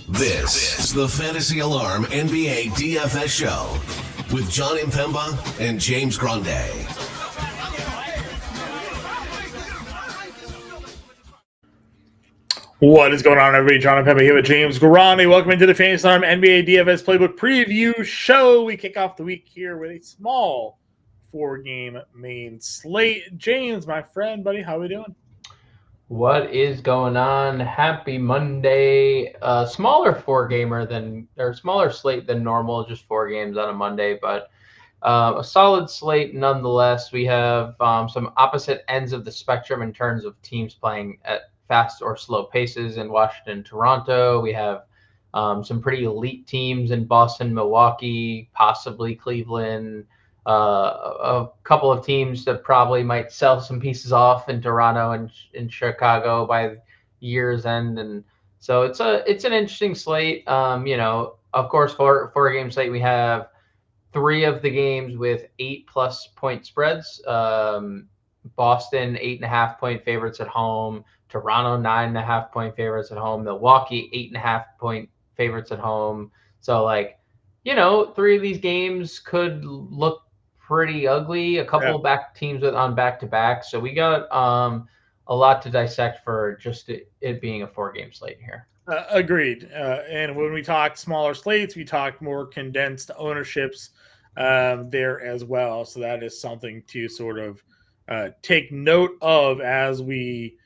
This is the Fantasy Alarm NBA DFS show with Jon Impemba and James Grande. What is going on, everybody? Jon Impemba here with James Grande. Welcome into the Fantasy Alarm NBA DFS Playbook Preview Show. We kick off the week here with a small four-game main slate. James, my friend, buddy, how are we doing? What is going on? Happy Monday. Smaller smaller slate than normal, just 4 games on a Monday, but a solid slate nonetheless. We have some opposite ends of the spectrum in terms of teams playing at fast or slow paces in Washington, Toronto. We have some pretty elite teams in Boston, Milwaukee, possibly Cleveland. A couple of teams that probably might sell some pieces off in Toronto and in Chicago by year's end, and so it's an interesting slate. Of course, four game slate. We have 3 of the games with 8+ point spreads. Boston 8.5 point favorites at home. Toronto 9.5 point favorites at home. Milwaukee 8.5 point favorites at home. So 3 of these games could look pretty ugly. A couple of teams on back-to-back. So we got a lot to dissect for just it being a 4-game slate here. Agreed. And when we talk smaller slates, we talk more condensed ownerships there as well. So that is something to sort of take note of as we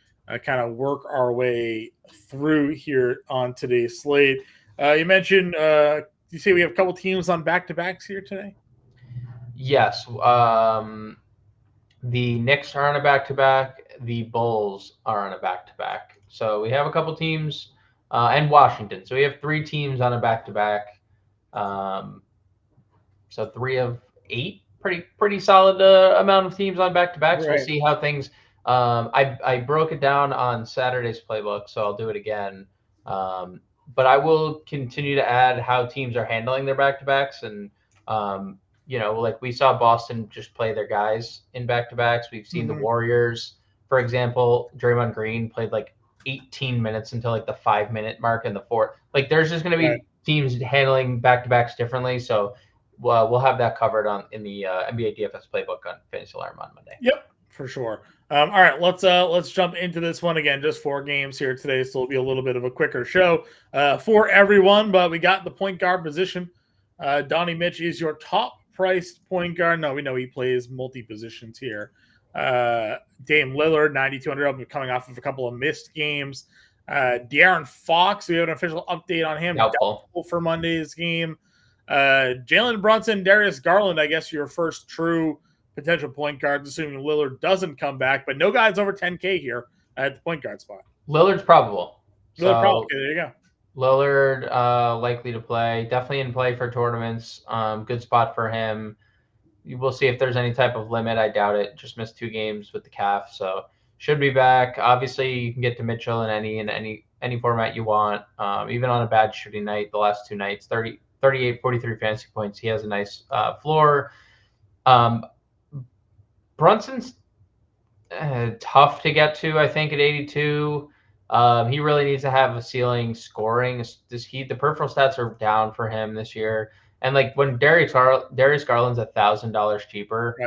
kind of work our way through here on today's slate. You mentioned, you say we have a couple teams on back-to-backs here today? Yes. The Knicks are on a back-to-back. The Bulls are on a back-to-back. So we have a couple teams, and Washington. So we have 3 teams on a back-to-back. So 3 of 8, pretty solid amount of teams on back-to-backs. Right. We'll see how things. I broke it down on Saturday's playbook, so I'll do it again. But I will continue to add how teams are handling their back-to-backs, and we saw Boston just play their guys in back-to-backs. We've seen the Warriors, for example, Draymond Green played 18 minutes until the 5-minute mark in the fourth. There's just going to be teams handling back-to-backs differently. So we'll have that covered in the NBA DFS playbook on Fantasy Alarm on Monday. Yep, for sure. All right, let's jump into this one again. Just 4 games here today, so it'll be a little bit of a quicker show for everyone. But we got the point guard position. Donnie Mitch is your top priced point guard. No, we know he plays multi-positions here. Dame Lillard, 9,200, coming off of a couple of missed games. De'Aaron Fox, we have an official update on him. Doubtful for Monday's game. Jalen Brunson, Darius Garland, I guess your first true potential point guards, assuming Lillard doesn't come back, but no guys over 10K here at the point guard spot. Lillard's probable. Probable. Okay, there you go. Lillard likely to play, definitely in play for tournaments. Good spot for him. We'll see if there's any type of limit. I doubt it. Just missed 2 games with the calf, so should be back. Obviously, you can get to Mitchell in any format you want. Even on a bad shooting night, the last 2 nights, 38, 43 fantasy points. He has a nice floor. Brunson's tough to get to, I think, at 82. He really needs to have a ceiling scoring. The peripheral stats are down for him this year. And when Darius Garland's $1,000 cheaper,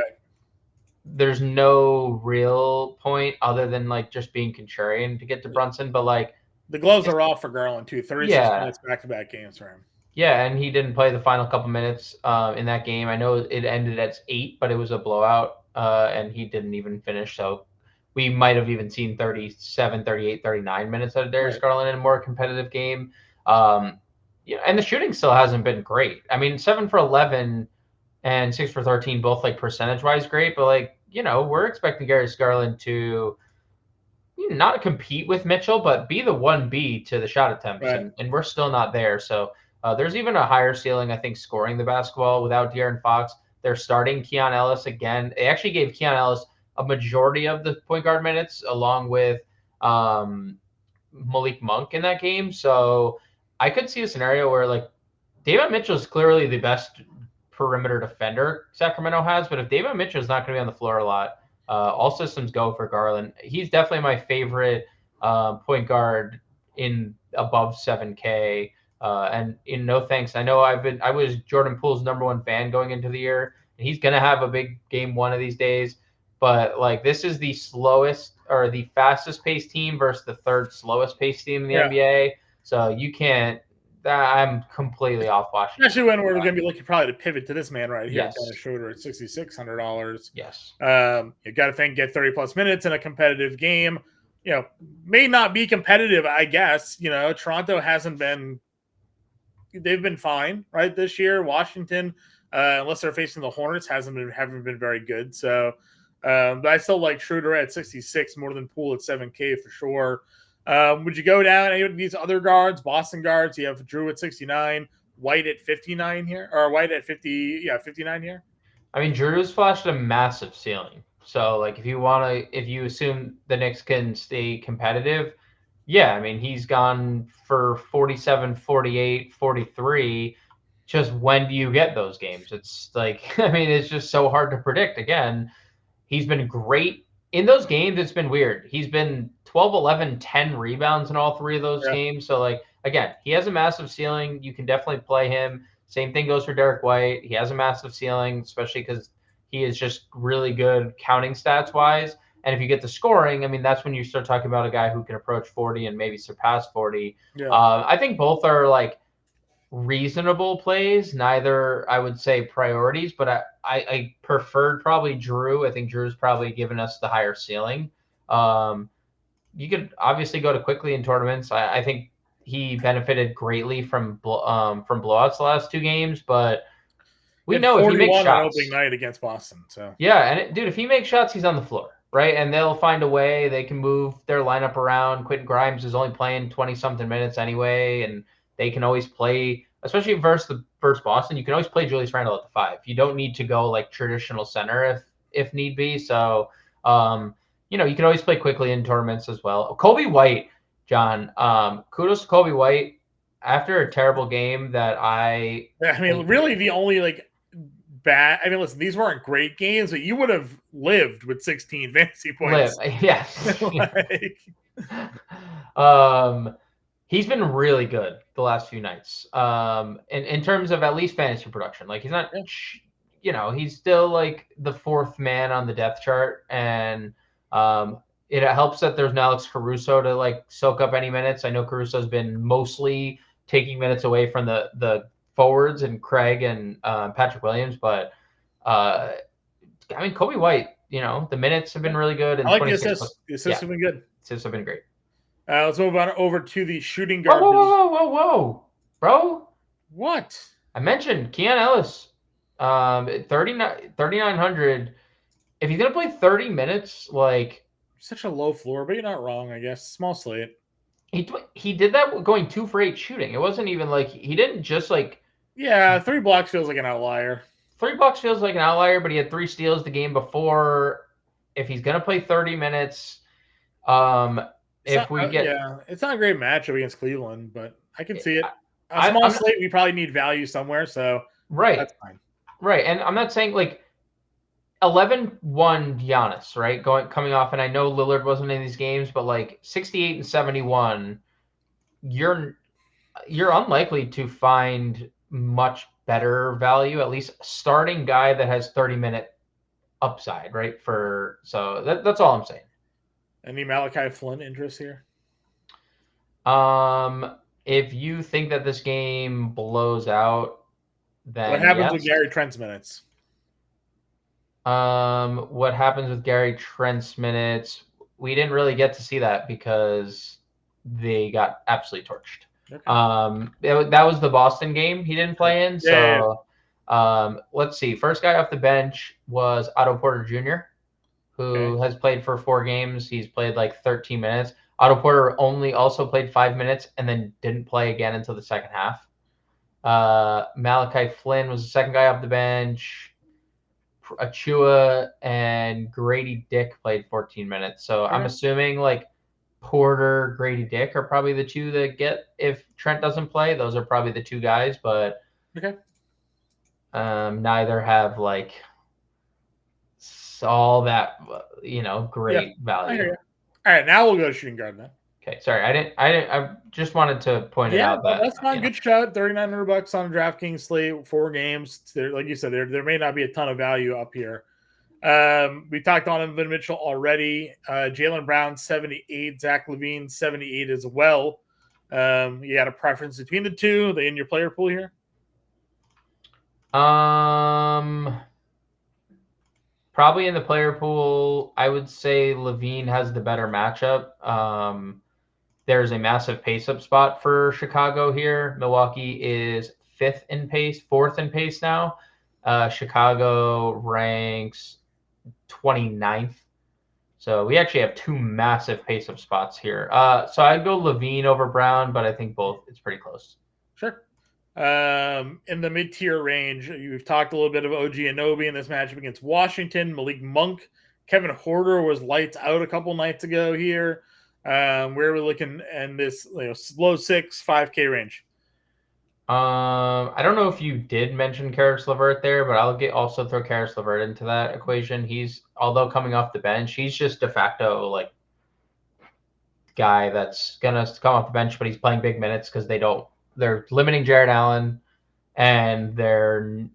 there's no real point other than just being contrarian to get to Brunson. But the gloves are off for Garland too. 36 minutes back-to-back games for him. Yeah, and he didn't play the final couple minutes in that game. I know it ended at 8, but it was a blowout, and he didn't even finish. So we might have even seen 37, 38, 39 minutes out of Darius Garland in a more competitive game. And the shooting still hasn't been great. I mean, 7 for 11 and 6 for 13, both percentage-wise great, but we're expecting Darius Garland to not compete with Mitchell, but be the 1B to the shot attempts, and we're still not there. So there's even a higher ceiling, I think, scoring the basketball without De'Aaron Fox. They're starting Keon Ellis again. They actually gave Keon Ellis a majority of the point guard minutes along with Malik Monk in that game. So I could see a scenario where David Mitchell is clearly the best perimeter defender Sacramento has, but if David Mitchell is not going to be on the floor a lot, all systems go for Garland. He's definitely my favorite point guard in above 7K. And in no thanks, I know I was Jordan Poole's #1 fan going into the year, and he's gonna have a big game one of these days. But like this is the slowest or the fastest paced team versus the third slowest paced team in the NBA. So you can't. I'm completely off Washington. Especially when we're going to be looking probably to pivot to this man right here, Yes. Dennis Schroeder at $6,600. Yes. You got to think get 30+ minutes in a competitive game. May not be competitive, I guess. Toronto hasn't been. They've been fine, right, this year. Washington, unless they're facing the Hornets, haven't been very good. So, but I still like Schroeder at 66 more than Poole at 7K for sure. Would you go down any of these other guards, Boston guards? You have Drew at 69, White at 59 here, or White at 59 here. I mean, Drew's flashed a massive ceiling. So, like, if you assume the Knicks can stay competitive, yeah, I mean, he's gone for 47, 48, 43. Just when do you get those games? It's like, I mean, it's just so hard to predict. Again, he's been great in those games. It's been weird. He's been 12, 11, 10 rebounds in all three of those games. So, like, again, he has a massive ceiling. You can definitely play him. Same thing goes for Derek White. He has a massive ceiling, especially because he is just really good counting stats wise. And if you get the scoring, I mean, that's when you start talking about a guy who can approach 40 and maybe surpass 40. Yeah. I think both are like reasonable plays. Neither, I would say, priorities, but I preferred probably Drew. I think Drew's probably given us the higher ceiling. You could obviously go to quickly in tournaments. I think he benefited greatly from blowouts the last two games, but we know if he makes shots on opening night against Boston. So yeah, and dude, if he makes shots, he's on the floor, right? And they'll find a way. They can move their lineup around. Quentin Grimes is only playing 20-something minutes anyway, and they can always play, especially versus Boston. You can always play Julius Randle at the 5. You don't need to go like traditional center if need be. So, you can always play quickly in tournaments as well. Kobe White. John, kudos to Kobe White after a terrible game that really the only bad. I mean, listen, these weren't great games, but you would have lived with 16 fantasy points. Yes. He's been really good the last few nights. In terms of at least fantasy production, like he's not, he's still like the fourth man on the depth chart, and it helps that there's an Alex Caruso to like soak up any minutes. I know Caruso's been mostly taking minutes away from the forwards and Craig and Patrick Williams, but I mean Kobe White, the minutes have been really good. And I like the assists. The assists have been good. Assists have been great. Let's move on over to the shooting guard. Whoa, bro! What? I mentioned Keon Ellis, 3,900. If he's gonna play 30 minutes, like. Such a low floor, but you're not wrong, I guess. Small slate. He did that going 2 for 8 shooting. It wasn't even like he didn't just like. Yeah, 3 blocks feels like an outlier. 3 blocks feels like an outlier, but he had 3 steals the game before. If he's gonna play 30 minutes, it's not a great matchup against Cleveland, but I can see it. A small slate, we probably need value somewhere, so that's fine. Right, and I'm not saying like. 11-1 Giannis, right? Coming off, and I know Lillard wasn't in these games, but like 68 and 71, you're unlikely to find much better value, at least starting guy that has 30-minute upside, right? So that's all I'm saying. Any Malachi Flynn interest here? If you think that this game blows out, then what happens with Gary Trent's minutes? What happens with Gary Trent's minutes? We didn't really get to see that because they got absolutely torched. Okay. That was the Boston game he didn't play in. Let's see. First guy off the bench was Otto Porter Jr., who has played for 4 games. He's played like 13 minutes. Otto Porter also played 5 minutes and then didn't play again until the second half. Malachi Flynn was the second guy off the bench. Achua and Grady Dick played 14 minutes. So I'm assuming like Porter, Grady Dick are probably the 2 that get if Trent doesn't play. Those are probably the 2 guys, but neither have like all that great value. All right, now we'll go to shooting guard then. Okay, sorry, I just wanted to point it out that that's not a good shot. $3,900 on a DraftKings slate, 4 games. Like you said, there may not be a ton of value up here. We talked on Donovan Mitchell already. Jaylen Brown 78, Zach LaVine 78 as well. You got a preference between the two? Are they in your player pool here? Probably in the player pool, I would say LaVine has the better matchup. There's a massive pace up spot for Chicago here. Milwaukee is fourth in pace now. Chicago ranks 29th. So we actually have 2 massive pace up spots here. So I'd go LaVine over Brown, but I think both, it's pretty close. Sure. In the mid-tier range, you've talked a little bit of OG Anunoby in this matchup against Washington. Malik Monk, Kevin Huerter was lights out a couple nights ago here. Where are we looking in this low 6, 5K range? I don't know if you did mention Karis LeVert there, but I'll also throw Karis LeVert into that equation. He's, although coming off the bench, he's just de facto like guy that's gonna come off the bench, but he's playing big minutes because they're limiting Jared Allen and they're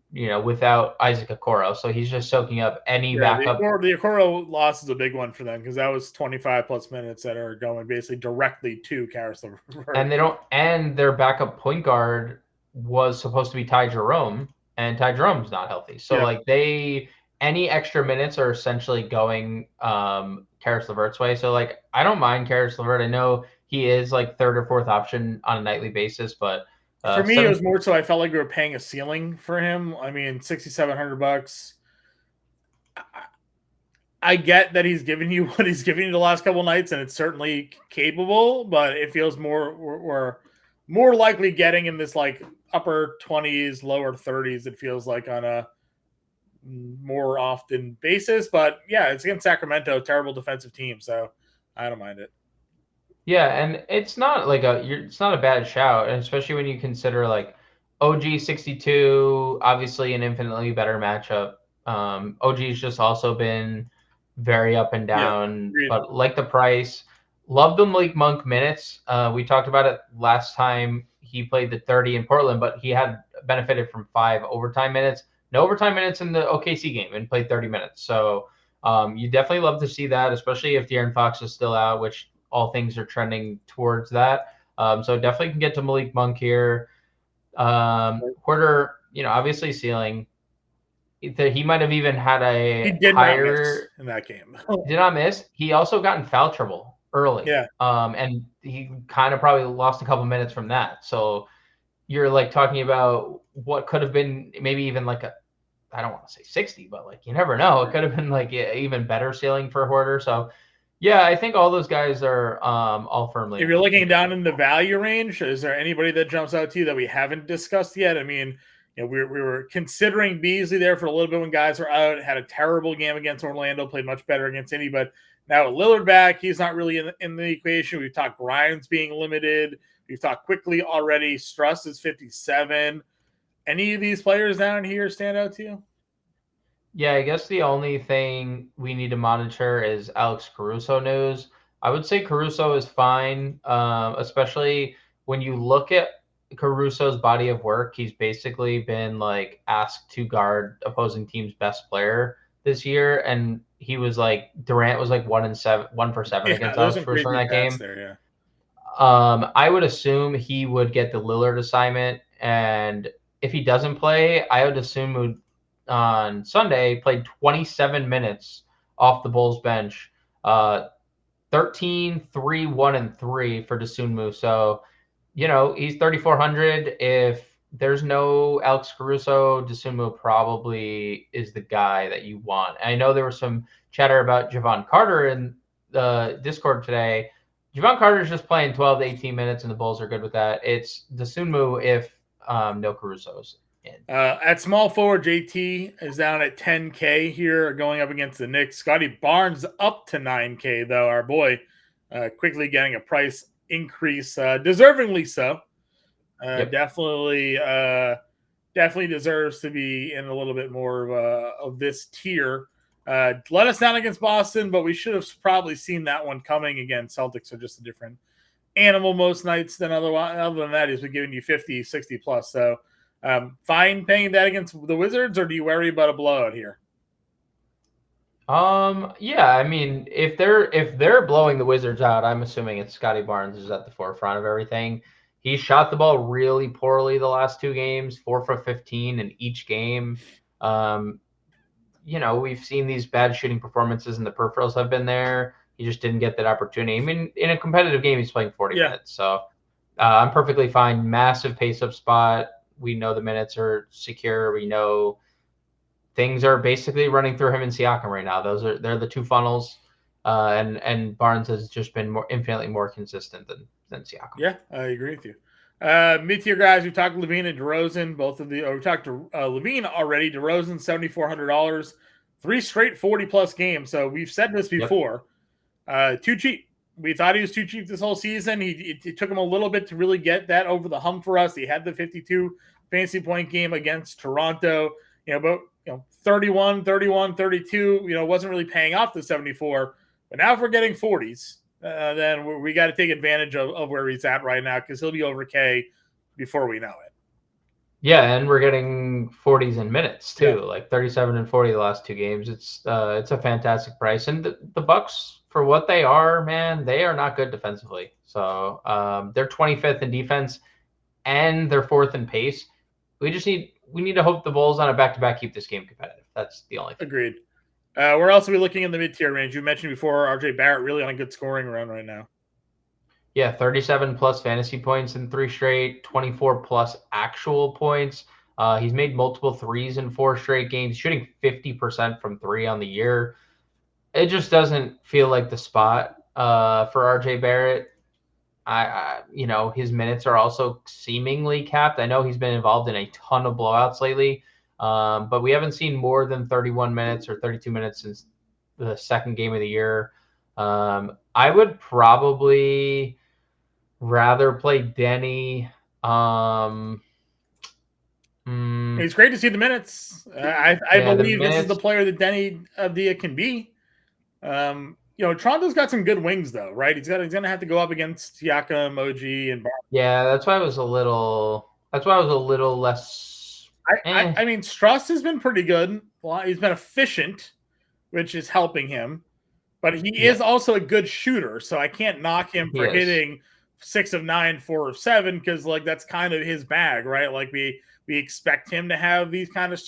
without Isaac Okoro, so he's just soaking up any backup. The Okoro loss is a big one for them because that was 25 plus minutes that are going basically directly to Karis LeVert. And their backup point guard was supposed to be Ty Jerome, and Ty Jerome's not healthy. So any extra minutes are essentially going Karis LeVert's way. So I don't mind Karis LeVert. I know he is like 3rd or 4th option on a nightly basis, but for me, it was more so I felt like we were paying a ceiling for him. I mean, $6,700. I get that he's giving you what he's giving you the last couple nights, and it's certainly capable, but it feels we're more likely getting in this like upper 20s, lower 30s. It feels like on a more often basis, but yeah, it's against Sacramento, terrible defensive team, so I don't mind it. Yeah, and it's not like it's not a bad shout, and especially when you consider like OG 62, obviously an infinitely better matchup. OG's just also been very up and down, but like the price. Love the Malik Monk minutes. We talked about it last time he played the 30 in Portland, but he had benefited from 5 overtime minutes. No overtime minutes in the OKC game and played 30 minutes. So you definitely love to see that, especially if De'Aaron Fox is still out, which all things are trending towards that. So definitely can get to Malik Monk here. Huerter, obviously ceiling. He might have even had he did higher not miss in that game. Did not miss. He also got in foul trouble early. Yeah. And he kind of probably lost a couple minutes from that. So you're like talking about what could have been maybe even like I don't want to say 60, but like you never know. It could have been like even better ceiling for Huerter. So yeah, I think all those guys are all firmly. If you're looking down in the value range, is there anybody that jumps out to you that we haven't discussed yet? I mean, we were considering Beasley there for a little bit when guys were out. Had a terrible game against Orlando, played much better against Indy, but now with Lillard back, he's not really in the equation. We've talked Grimes being limited. We've talked quickly already. Struss is 57. Any of these players down here stand out to you? Yeah, I guess the only thing we need to monitor is Alex Caruso news. I would say Caruso is fine, especially when you look at Caruso's body of work. He's basically been like asked to guard opposing team's best player this year, and he was like Durant was like 1 for 7 against Alex Caruso in that game. There, I would assume he would get the Lillard assignment, and if he doesn't play, I would assume on Sunday played 27 minutes off the Bulls bench, 13, 3, 1, and 3 for Dosunmu. So, he's 3,400. If there's no Alex Caruso, Dosunmu probably is the guy that you want. And I know there was some chatter about Javon Carter in the Discord today. Javon Carter is just playing 12 to 18 minutes, and the Bulls are good with that. It's Dosunmu if no Caruso's in. At small forward, JT is down at 10K here, going up against the Knicks. Scotty Barnes up to 9K, though. Our boy quickly getting a price increase, deservingly so. Yep. Definitely deserves to be in a little bit more of this tier. Let us down against Boston, but we should have probably seen that one coming. Again, Celtics are just a different animal most nights than otherwise. Other than that, he's been giving you 50, 60 plus. So fine paying that against the Wizards, or do you worry about a blowout here? Yeah, I mean, if they're blowing the Wizards out, I'm assuming it's Scotty Barnes is at the forefront of everything. He shot the ball really poorly the last 2 games, 4 for 15 in each game. We've seen these bad shooting performances and the peripherals have been there. He just didn't get that opportunity. I mean, in a competitive game, he's playing 40 minutes. So I'm perfectly fine. Massive pace-up spot. We know the minutes are secure. We know things are basically running through him and Siakam right now. They're the two funnels. And Barnes has just been infinitely more consistent than Siakam. Yeah, I agree with you. Mid-tier guys, we talked Levine and DeRozan, we talked to Levine already. DeRozan, $7,400, 3 straight 40-plus games. So we've said this before. Too cheap. We thought he was too cheap this whole season. It took him a little bit to really get that over the hump for us. He had the 52 fantasy point game against Toronto, but 31, 32, wasn't really paying off the 74. But now if we're getting 40s, then we got to take advantage of where he's at right now, because he'll be over K before we know it. Yeah, and we're getting 40s in minutes too, like 37 and 40 the last 2 games. It's a fantastic price, and the Bucks, for what they are, man, they are not good defensively. So they're 25th in defense, and they're 4th in pace. We need to hope the Bulls on a back-to-back keep this game competitive. That's the only thing. Agreed. Where else are we looking in the mid-tier range? You mentioned before RJ Barrett really on a good scoring run right now. Yeah, 37 plus fantasy points in 3 straight, 24 plus actual points. He's made multiple threes in 4 straight games, shooting 50% from 3 on the year. It just doesn't feel like the spot for RJ Barrett. His minutes are also seemingly capped. I know he's been involved in a ton of blowouts lately, but we haven't seen more than 31 minutes or 32 minutes since the second game of the year. I would probably rather play Denny. It's great to see the minutes. I believe this is the player that Denny Avdia can be. Toronto's got some good wings though, right? He's gonna have to go up against Siakam, Emoji, and Barnes. Yeah, that's why I was a little less. I mean, Struss has been pretty good. He's been efficient, which is helping him. But he is also a good shooter, so I can't knock him for hitting 6 of 9, 4 of 7, because that's kind of his bag, right? Like we expect him to have these kind of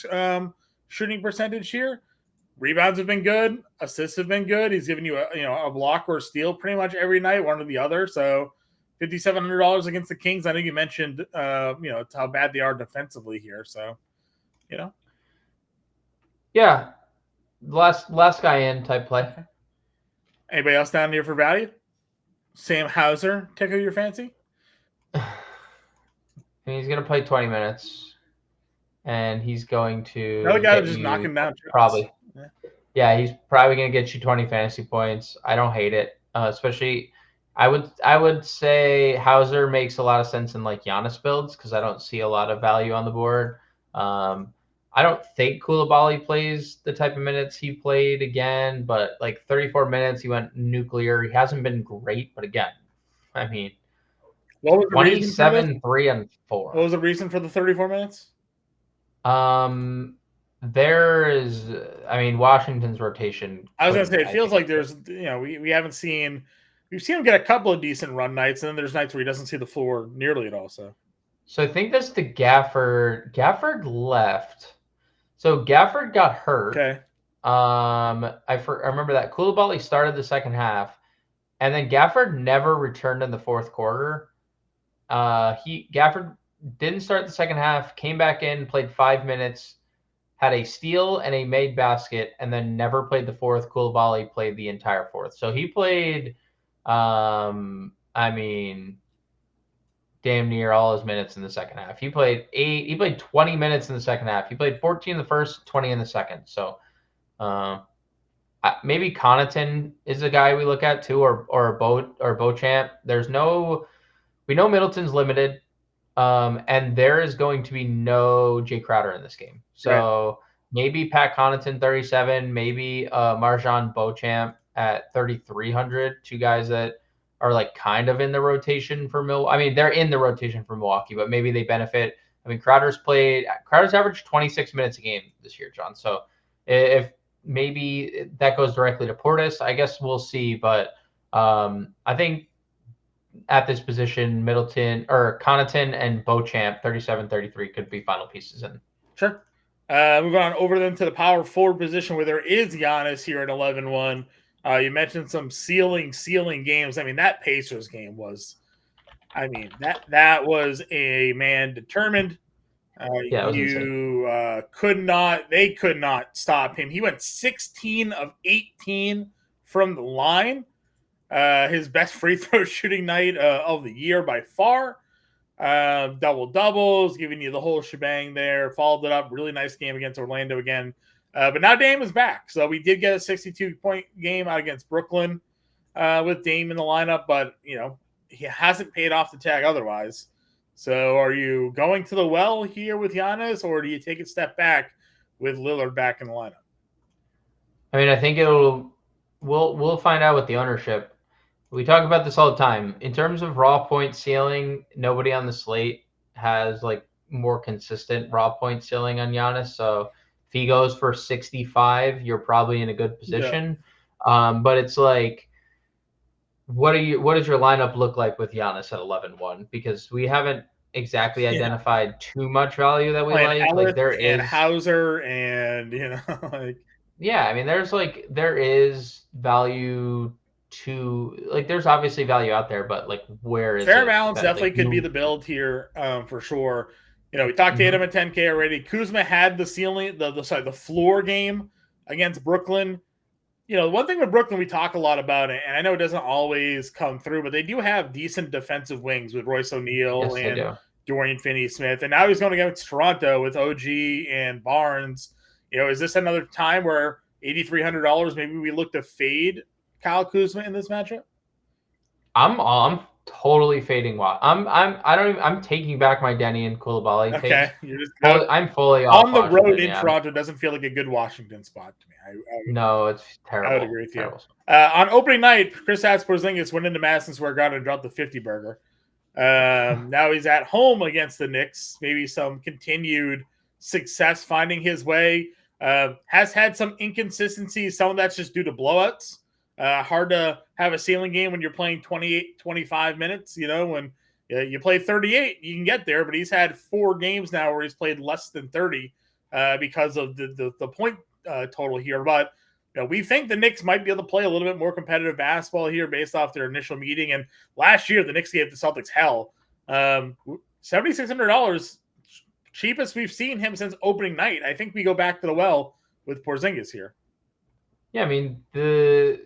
shooting percentage here. Rebounds have been good, assists have been good. He's giving you a block or a steal pretty much every night, one or the other. So $5,700 against the Kings. I think you mentioned how bad they are defensively here. So yeah, last guy in type play. Okay. Anybody else down here for value? Sam Hauser, tickle your fancy? He's going to play 20 minutes, and he's going to... Another guy to just knock him down. Probably. Yeah, he's probably going to get you 20 fantasy points. I don't hate it, especially... I would say Hauser makes a lot of sense in like Giannis builds, because I don't see a lot of value on the board. I don't think Koulibaly plays the type of minutes he played again, but like 34 minutes, he went nuclear. He hasn't been great, but again, I mean, 27, 3, and 4. What was the reason for the 34 minutes? Washington's rotation. I was going to say, it feels like there's, we've seen him get a couple of decent run nights, and then there's nights where he doesn't see the floor nearly at all. So I think that's the Gafford. Gafford left. So Gafford got hurt. Okay. I remember that Koulibaly started the second half, and then Gafford never returned in the fourth quarter. Gafford didn't start the second half, came back in, played 5 minutes, had a steal and a made basket, and then never played the fourth. Koulibaly played the entire fourth. So he played, damn near all his minutes in the second half. He played 20 minutes in the second half. He played 14 in the first, 20 in the second. So maybe Connaughton is a guy we look at too, or Beauchamp. We know Middleton's limited, and there is going to be no Jay Crowder in this game. So maybe Pat Connaughton 37, maybe Marjan Beauchamp at 3,300. 2 guys that are like kind of in the rotation for Milwaukee. I mean, they're in the rotation for Milwaukee, but maybe they benefit. I mean, Crowder's averaged 26 minutes a game this year, John. So if maybe that goes directly to Portis, I guess we'll see. But I think at this position, Middleton or Connaughton and Beauchamp, 37-33 could be final pieces in. Sure. Moving on over then to the power forward position where there is Giannis here at 11-1. You mentioned some ceiling games. I mean, that Pacers game was, that was a man determined. They could not stop him. He went 16 of 18 from the line. His best free throw shooting night of the year by far. Double doubles, giving you the whole shebang there. Followed it up. Really nice game against Orlando again. But now Dame is back. So we did get a 62-point game out against Brooklyn with Dame in the lineup. But, he hasn't paid off the tag otherwise. So are you going to the well here with Giannis, or do you take a step back with Lillard back in the lineup? I mean, I think we'll find out with the ownership. We talk about this all the time. In terms of raw point ceiling, nobody on the slate has like more consistent raw point ceiling on Giannis. So if he goes for 65, you're probably in a good position. Yeah. But it's like, what does your lineup look like with Giannis at 11-1? Because we haven't exactly identified too much value that we like. Ellis like there and is Hauser and yeah, I mean there is value to like there's obviously value out there, but like where is fair it? balance definitely could be the build here for sure. We talked to him at 10K already. Kuzma had the ceiling, the floor game against Brooklyn. One thing with Brooklyn, we talk a lot about it, and I know it doesn't always come through, but they do have decent defensive wings with Royce O'Neal and Dorian Finney-Smith. And now he's going against Toronto with OG and Barnes. Is this another time where $8,300, maybe we look to fade Kyle Kuzma in this matchup? I'm totally fading Watt. I'm taking back my Denny and Koulibaly takes. I'm fully off on the Washington, road in Toronto. Doesn't feel like a good Washington spot to me. No, it's terrible. I would agree with you. On opening night, Kristaps Porzingis went into Madison Square Garden and dropped the 50 burger. Now he's at home against the Knicks. Maybe some continued success finding his way. Has had some inconsistencies. Some of that's just due to blowouts. Hard to have a ceiling game when you're playing 28, 25 minutes. When you play 38, you can get there. But he's had 4 games now where he's played less than 30 because of the point total here. But we think the Knicks might be able to play a little bit more competitive basketball here based off their initial meeting. And last year, the Knicks gave the Celtics hell. $7,600, cheapest we've seen him since opening night. I think we go back to the well with Porzingis here. Yeah, I mean, the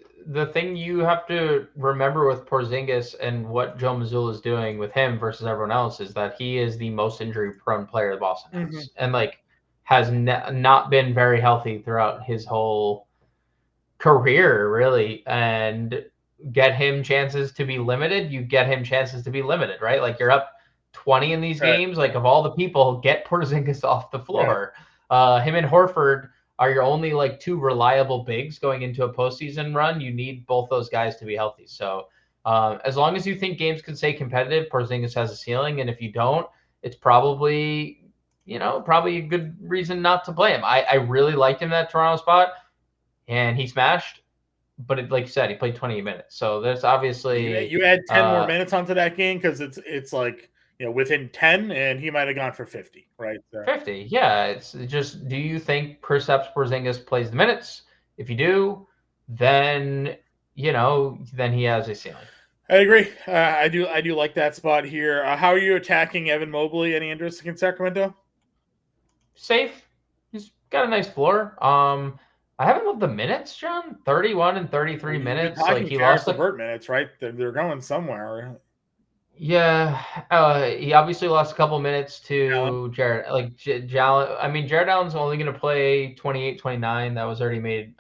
thing you have to remember with Porzingis and what Joe Mazzulla is doing with him versus everyone else is that he is the most injury-prone player the Boston has. And, has not been very healthy throughout his whole career, really. And get him chances to be limited, you get him chances to be limited, right? Like, you're up 20 in these games. Like, of all the people, get Porzingis off the floor. Him and Horford are your only, 2 reliable bigs going into a postseason run. You need both those guys to be healthy. So as long as you think games can stay competitive, Porzingis has a ceiling. And if you don't, it's probably a good reason not to play him. I really liked him in that Toronto spot, and he smashed. But like you said, he played 28 minutes. So there's obviously you add 10 more minutes onto that game because it's like within 10, and he might have gone for 50, right? So. 50, yeah. It's just, do you think Kristaps Porzingis plays the minutes? If you do, then then he has a ceiling. I agree. I do like that spot here. How are you attacking Evan Mobley? Any interest in Sacramento? Safe. He's got a nice floor. I haven't loved the minutes, John. 31 and 33 minutes. He lost the Vert minutes, right? They're going somewhere. Yeah, he obviously lost a couple minutes to Jared. I mean, Jared Allen's only going to play 28, 29. That was already made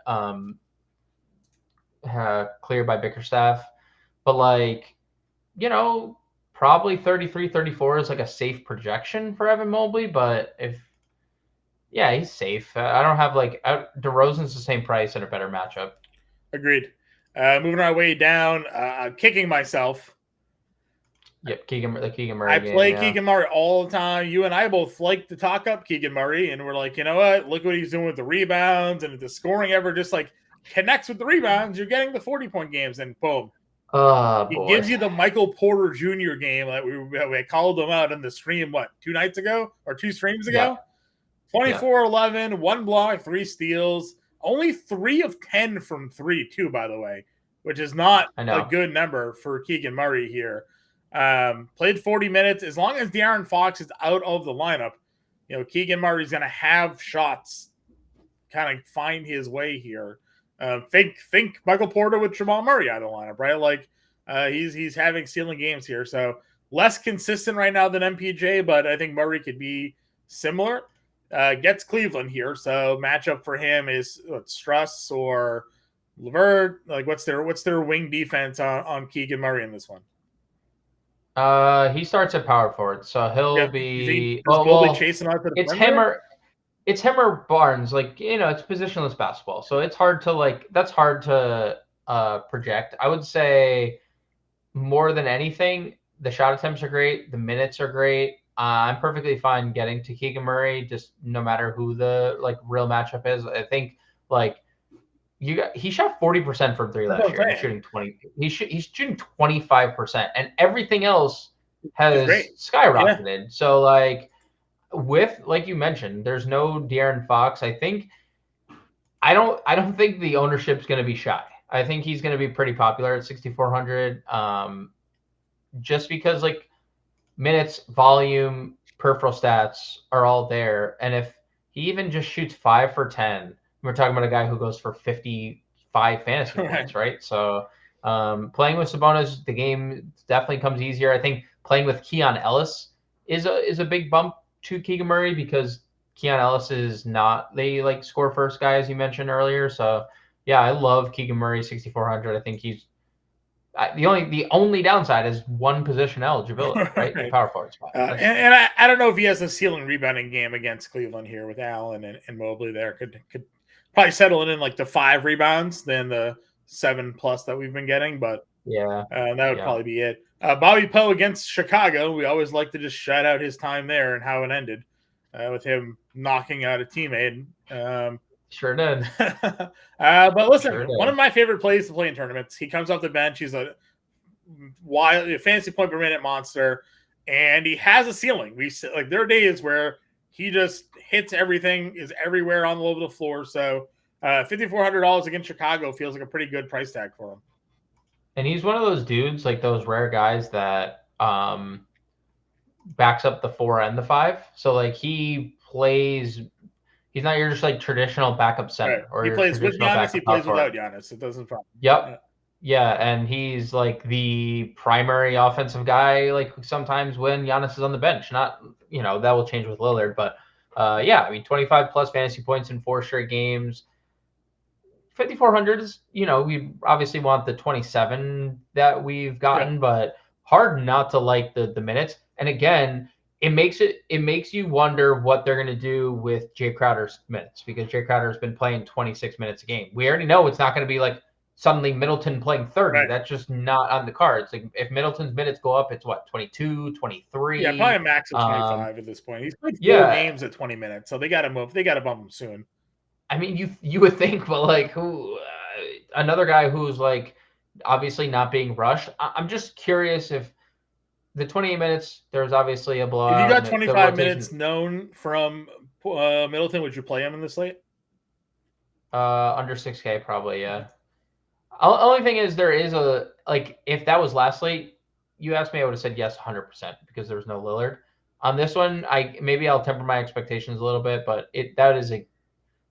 clear by Bickerstaff. But probably 33, 34 is a safe projection for Evan Mobley. But he's safe. I don't have DeRozan's the same price and a better matchup. Agreed. Moving our way down, kicking myself. Yep, Keegan Murray I game, play yeah. Keegan Murray all the time. You and I both like to talk up Keegan Murray, and we're like, you know what? Look what he's doing with the rebounds, and if the scoring ever just like connects with the rebounds, you're getting the 40-point games, and boom. Oh, He boy. gives you the Michael Porter Jr. game that we called him out in the stream, 2 nights ago or 2 streams ago? Yeah. 24-11, 1 block, 3 steals. Only 3 of 10 from 3, too, by the way, which is not a good number for Keegan Murray here. Played 40 minutes. As long as De'Aaron Fox is out of the lineup, Keegan Murray's going to have shots kind of find his way here. Think Michael Porter with Jamal Murray out of the lineup, right? Like he's having ceiling games here. So less consistent right now than MPJ, but I think Murray could be similar. Gets Cleveland here. So matchup for him is Struss or LeVert. Like what's their wing defense on Keegan Murray in this one? He starts at power forward, so he'll be chasing out to the it's him or Barnes. Like, it's positionless basketball, so it's hard to that's hard to project. I would say more than anything, the shot attempts are great, the minutes are great. I'm perfectly fine getting to Keegan Murray, just no matter who the real matchup is. I think he shot 40% from 3 last year. He's shooting 20. He's shooting 25%, and everything else has skyrocketed. Yeah. So with you mentioned, there's no De'Aaron Fox. I don't think the ownership's going to be shy. I think he's going to be pretty popular at 6,400. Just because minutes, volume, peripheral stats are all there, and if he even just shoots 5 for 10. We're talking about a guy who goes for 55 fantasy points, right? So playing with Sabonis, the game definitely comes easier. I think playing with Keon Ellis is a big bump to Keegan Murray because Keon Ellis is not the score first guy, as you mentioned earlier. So yeah, I love Keegan Murray 6,400. I think he's the only downside is one position eligibility, right? The power forward spot. And I don't know if he has a ceiling rebounding game against Cleveland here with Allen and Mobley there. Could probably settle it in the 5 rebounds than the 7+ that we've been getting, but that would probably be it. Bobby Poe against Chicago. We always like to just shout out his time there and how it ended with him knocking out a teammate. Sure did. But listen, one of my favorite plays to play in tournaments. He comes off the bench. He's a wild fantasy point per minute monster, and he has a ceiling. There are days where he just hits everything, is everywhere on all over the floor. So $5,400 against Chicago feels like a pretty good price tag for him. And he's one of those dudes, those rare guys that backs up the 4 and the 5. So he plays. He's not your just traditional backup center. Right. Or he plays with Giannis. He plays without Giannis. It doesn't problem. Yep. Yeah, and he's the primary offensive guy. Sometimes when Giannis is on the bench, not that will change with Lillard, but 25 plus fantasy points in 4 straight games. 5,400 is we obviously want the 27 that we've gotten, but hard not to like the minutes. And again, it makes you wonder what they're going to do with Jay Crowder's minutes because Jay Crowder's been playing 26 minutes a game. We already know it's not going to be suddenly Middleton playing 30. Right. That's just not on the cards. If Middleton's minutes go up, it's 22, 23. Yeah, probably a max of 25 at this point. He's played 4 games at 20 minutes, so they got to move. They got to bump him soon. I mean, you would think, but who? Another guy who's obviously not being rushed. I'm just curious if the 28 minutes. There's obviously a blowout. If you got 25 minutes known from Middleton, would you play him in the slate? Under 6K, probably, yeah. Only thing is there is if that was last slate, you asked me, I would have said yes 100% because there was no Lillard. On this one, I'll temper my expectations a little bit, but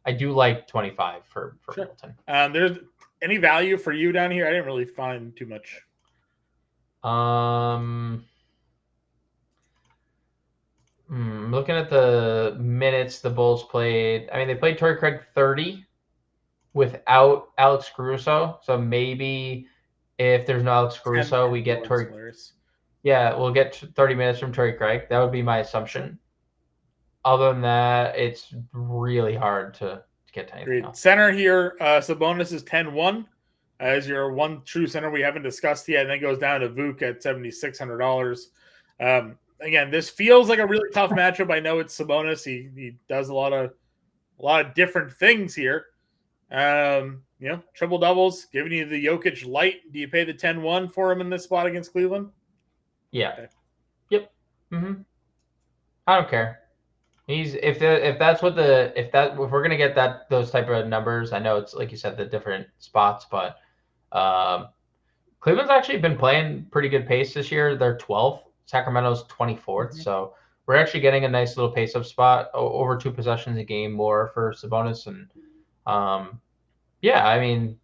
I do like 25 for Middleton. There's any value for you down here? I didn't really find too much. Looking at the minutes the Bulls played. I mean, they played Torrey Craig 30 without Alex Caruso. So maybe if there's no Alex Caruso, we get Torrey. Yeah, we'll get 30 minutes from Torrey Craig. That would be my assumption. Other than that, it's really hard to get to anything else. Center here, Sabonis is 10-1. as your one true center we haven't discussed yet, and then goes down to Vuk at $7,600. Again, this feels like a really tough matchup. I know it's Sabonis. He does a lot of different things here. Triple doubles, giving you the Jokic light. Do you pay the 10-1 for him in this spot against Cleveland? Yeah. Okay. Yep. Mm-hmm. I don't care. If we're gonna get those type of numbers, I know it's like you said the different spots, but Cleveland's actually been playing pretty good pace this year. They're 12th. Sacramento's 24th. Mm-hmm. So we're actually getting a nice little pace up spot, over 2 possessions a game more for Sabonis. And I mean,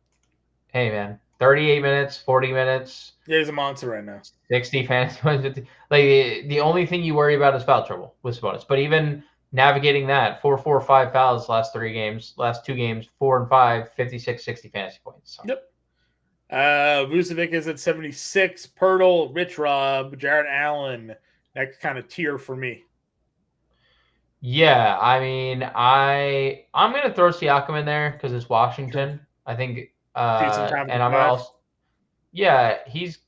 hey man, 38 minutes, 40 minutes. Yeah, he's a monster right now. 60 fantasy points. Like the only thing you worry about is foul trouble with Sabonis. But even navigating that, 4, 5 fouls last 2 games, 4 and 5, 56, 60 fantasy points. So. Yep. Vucevic is at 76. Pirtle, Rich Rob, Jarrett Allen. Next kind of tier for me. Yeah, I mean, I'm gonna throw Siakam in there because it's Washington. Sure. I think, and I'm also, he's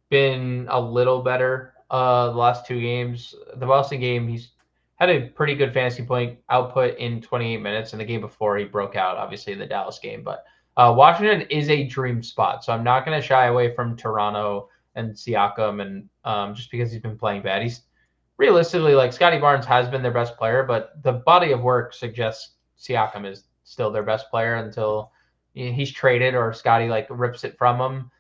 been a little better the last 2 games. The Boston game, he's had a pretty good fantasy point output in 28 minutes, and the game before he broke out, obviously the Dallas game. But Washington is a dream spot, so I'm not going to shy away from Toronto and Siakam, and just because he's been playing bad. He's realistically, like, Scottie Barnes has been their best player, but the body of work suggests Siakam is still their best player until he's traded or Scottie like rips it from him.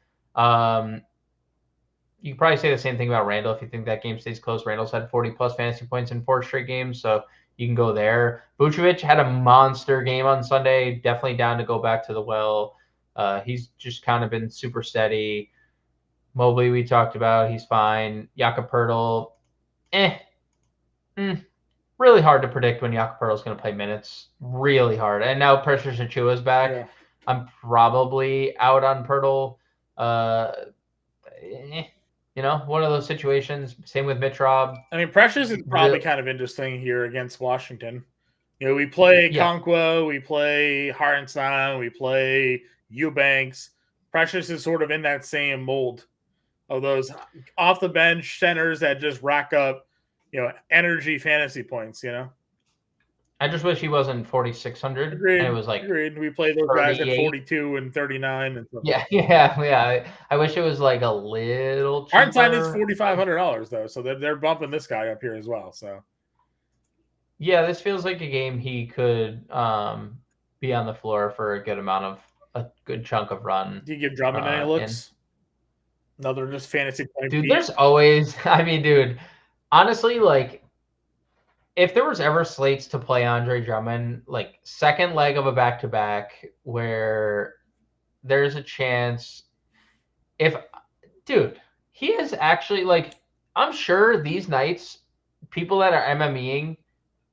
You could probably say the same thing about Randall if you think that game stays close. Randall's had 40-plus fantasy points in 4 straight games, so you can go there. Vucevic had a monster game on Sunday, definitely down to go back to the well. He's just kind of been super steady. Mobley we talked about, he's fine. Jakob Poeltl, really hard to predict when Jakob Poeltl's going to play minutes. Really hard. And now Precious Achiuwa's back. Yeah. I'm probably out on Poeltl. One of those situations. Same with Mitch Rob. I mean, Precious is probably kind of interesting here against Washington. We play Conquo, we play Hartenstein, we play Eubanks. Precious is sort of in that same mold of those off the bench centers that just rack up, energy fantasy points. I just wish he wasn't 4,600. Agreed. And it was like agreed. We play those 38. Guys at 42 and 39 and stuff. Yeah. I wish it was like a little cheaper. Hartenstein is $4,500 though, so they're bumping this guy up here as well. So yeah, this feels like a game he could be on the floor for a good chunk of run. Do you give Drummond any looks? Another just fantasy point. Dude, there's always. I mean, dude, honestly, like, if there was ever slates to play Andre Drummond, like second leg of a back-to-back where there's a chance he is actually, like, I'm sure these nights, people that are MMEing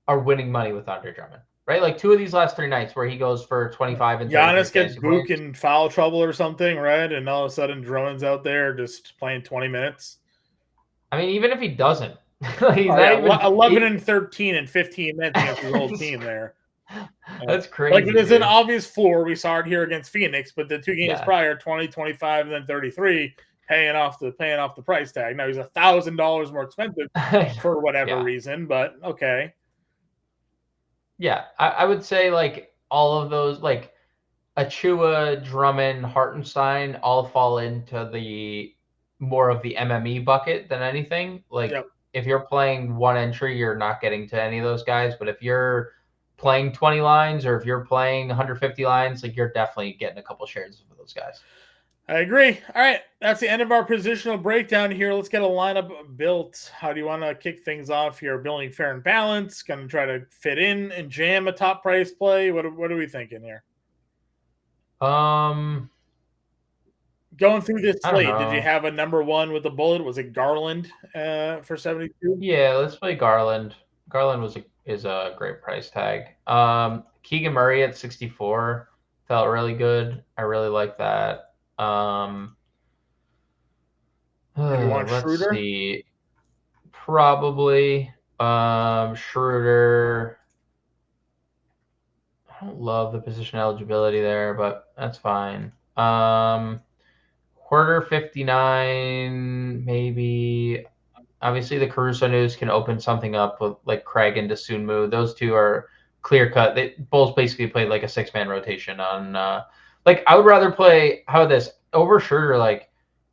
are winning money with Andre Drummond, right? Like 2 of these last 3 nights where he goes for 25 and 30. Giannis gets Book in foul trouble or something, right? And all of a sudden Drummond's out there just playing 20 minutes. I mean, even if he doesn't, he's 11 and 13 and 15 minutes against his whole team there. That's crazy. Like, there's an obvious floor. We saw it here against Phoenix, but the 2 games prior, 20, 25, and then 33, paying off the price tag. Now he's $1,000 more expensive for whatever reason, but okay. Yeah, I would say, like, all of those, like, Achiuwa, Drummond, Hartenstein all fall into the more of the MME bucket than anything. Like, if you're playing one entry, you're not getting to any of those guys. But if you're playing 20 lines or if you're playing 150 lines, like, you're definitely getting a couple shares of those guys. I agree. All right, that's the end of our positional breakdown here. Let's get a lineup built. How do you want to kick things off here? Building fair and balanced. Going to try to fit in and jam a top price play. What are we thinking here? Going through this slate, did you have a number 1 with the bullet? Was it Garland for 72? Yeah, let's play Garland. Garland is a great price tag. Keegan Murray at 64 felt really good. I really like that. Let's Schroeder? see. Probably Schroeder. don't love the position eligibility there, but that's fine. Quarter 59, maybe. Obviously, the Caruso news can open something up with like Craig and Dosunmu. Those two are clear cut. They both basically played like a 6-man rotation on. I would rather play over Schroeder.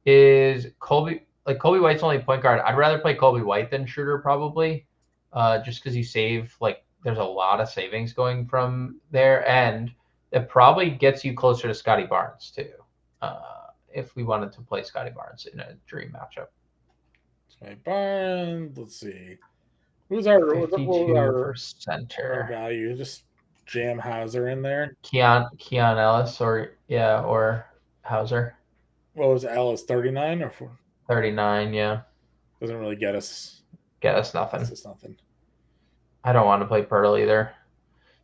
Is Colby White's only point guard? I'd rather play Colby White than Schroeder probably, just because you save there's a lot of savings going from there, and it probably gets you closer to Scotty Barnes too. If we wanted to play Scotty Barnes in a dream matchup. Barnes. Let's see. Who's our 52 for center? Our value? Just jam Hauser in there. Keon Ellis or Hauser. What was Ellis? 39 or 4? 39. Yeah. Doesn't really get us nothing. It's just nothing. I don't want to play Pirtle either.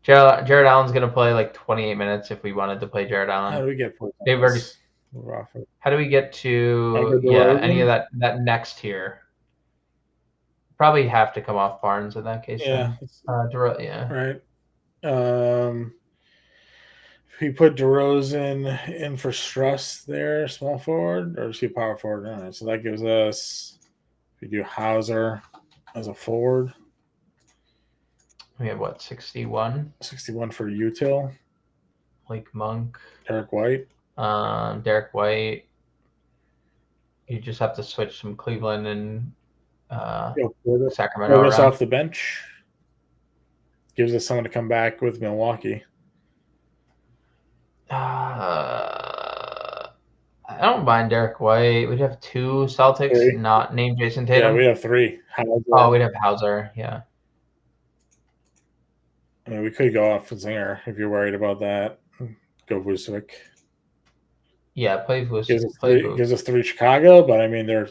Jared Allen's gonna play like 28 minutes if we wanted to play Jared Allen. How do we get? How do we get to any of that next tier? Probably have to come off Barnes in that case. Yeah. Right. If we put DeRozan in for Struss there, small forward, or is he power forward? All right, so that gives us, if we do Hauser as a forward. We have 61? 61 for util. Blake Monk. Derek White. Derek White. You just have to switch some Cleveland and Sacramento around. Off the bench. Gives us someone to come back with Milwaukee. I don't mind Derek White. We'd have 2 Celtics not named Jason Tatum. Yeah, we have 3. We'd have Hauser. Yeah. I mean, we could go off Zinger if you're worried about that. Go Vucevic. Yeah, play Vucevic. Gives us 3 Chicago, but I mean they're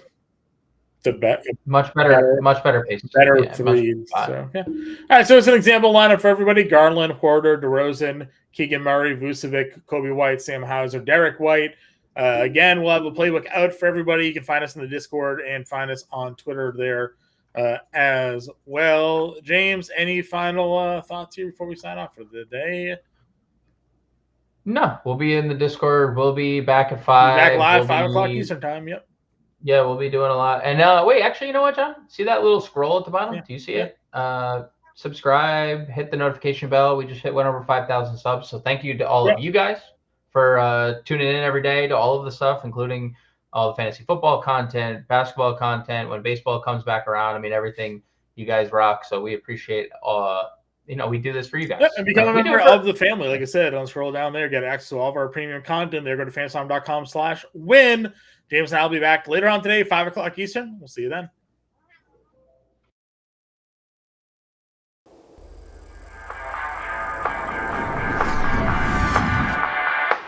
much better pace. Better threes. So, yeah. All right, so it's an example lineup for everybody: Garland, Porter, DeRozan, Keegan Murray, Vucevic, Kobe White, Sam Hauser, Derek White. Again, we'll have a playbook out for everybody. You can find us in the Discord and find us on Twitter there as well. James, any final thoughts here before we sign off for the day? No, we'll be in the Discord. We'll be back at 5. Back live, 5 o'clock Eastern time. Yep. Yeah, we'll be doing a lot. And wait, actually, you know what, John? See that little scroll at the bottom? Yeah. Do you see it? Subscribe, hit the notification bell. We just went over 5,000 subs. So thank you to all of you guys for tuning in every day to all of the stuff, including all the fantasy football content, basketball content, when baseball comes back around. I mean, everything you guys rock. So we appreciate we do this for you guys. Yeah, and become a member of the family. Like I said, don't scroll down there. Get access to all of our premium content there. Go to fantasy.com/win. James and I will be back later on today, 5 o'clock Eastern. We'll see you then.